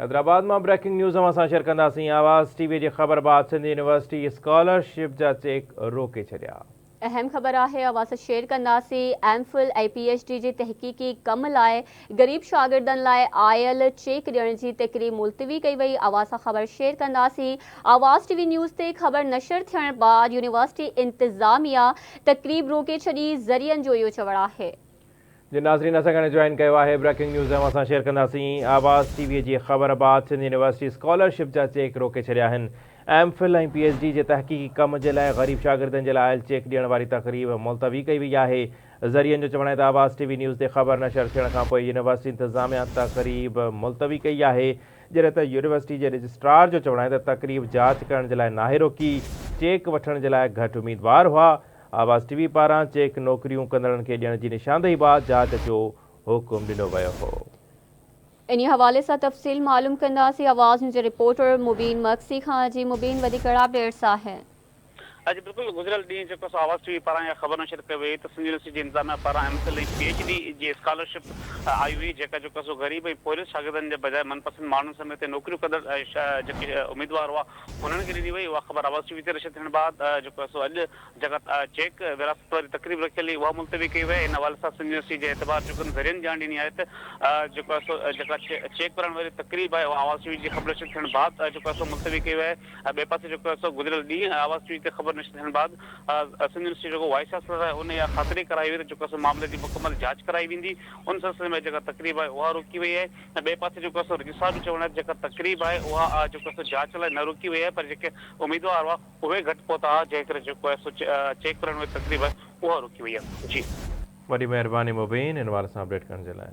हैदराबाद में breaking news असां share कंदासीं। आवाज़ टीवी की ख़बर बाद सिंध यूनिवर्सिटी स्कॉलरशिप जा चेक रोके छॾिया। अहम ख़बर है आवाज़ शेयर कंदासीं। एमफिल ऐं PhD जी तहक़ीक़ी कम लाइ गरीब शागिर्दनि लाइ आयल चेक ॾियण जी तकरीब मुलतवी कई वई। आवाज़ सां ख़बर शेयर कंदासीं। आवाज़ टीवी न्यूज़ ते ख़बर नशर थियण बाद यूनिवर्सिटी इंतज़ामिया तकरीब रोके छॾी। ज़रियनि जो इहो चवणु आहे। जी नाज़रीन, असां जॉइन किया है ब्रेकिंग न्यूज़ असां शेयर कंदासीं। आवाज़ टीवी की ख़बर बाद सिंध यूनिवर्सिटी स्कॉलरशिप जा चेक रोके छॾिया आहिनि। एमफिल ऐं PhD जे तहक़ीक़ी कम जे लाइ ग़रीब शागिर्दनि जे लाइ आयल चेक ॾियण वारी तकरीब मुलतवी कई वई आहे। ज़रियनि जो चवणु आहे त आवाज़ टीवी न्यूज़ ते ख़बर नशर थियण खां पोइ यूनिवर्सिटी इंतज़ामिया तकरीब मुलतवी कई आहे। जॾहिं त यूनिवर्सिटी जे रजिस्ट्रार जो चवणु आहे त तकरीब जांच करण जे लाइ नाहे रोकी। चेक वठण जे लाइ घटि उम्मीदवार हुआ। आवाज़ टीवी पारां चेक नौकरियूं कंदड़नि खे ॾियण जी निशानदेही बाद जांच जो हुकुम ॾिनो वियो हो। इन हवाले सां तफ़सील मालूम कंदासीं। आवाज़ न्यूज़ जे रिपोर्टर मुबीन मक्सी खां। जी मुबीन, वधीक अपडेट्स आहिनि। अॼु बिल्कुलु गुज़िरियल ॾींहुं जेको आवाज़ टीवी पारां इहा ख़बर नशर कई वई त सिंध यूनिवर्सिटी जे इंतज़ामिया पारां एमफिल ऐं PhD जी स्कॉलरशिप आई हुई, जेका जेको ग़रीब ऐं पोरियल शागिर्दनि जे बजाए मनपसंद माण्हुनि समेत नौकरियूं कंदड़ जेके उम्मीदवार हुआ उन्हनि खे ॾिनी वई। उहा ख़बर आवाज़ टीवी ते नशर थियण बाद जेको अॼु जेका चेक विरासत वारी तकरीब रखियल हुई उहा मुलतवी कई वई। इन हवाले सां सिंध यूनिवर्सिटी जे एतबार चुकनि ज़रियनि ॼाण ॾिनी आहे त जेका चेक भरण वारी तकरीब आहे उहा आवाज़ टीवी जी ख़बर नशर थियण बाद मुलतवी कई वई। ॿिए पासे गुज़िरियल ॾींहुं आवाज़ टीवी ते ख़बर नशर थियण बाद सिंध यूनिवर्सिटी जो वाइस चांसलर आहे उन इहा ख़ातिरी कराई हुई त मामले जी मुकमल जांच कराई वेंदी। उन सिलसिले में जेका तकरीब आहे उहा रोकी वई आहे। ऐं ॿिए पासे रजिस्ट्रार जो चवणु आहे जेका तकरीब आहे उहा जांच लाइ न रोकी वई आहे, पर जेके उम्मीदवार हुआ उहे घटि पहुता हुआ, जंहिं करे चेक करण वारी तकरीब आहे उहा रोकी वई आहे। जी, वॾी महिरबानी मुबीन इन वारे सां अपडेट करण जे लाइ।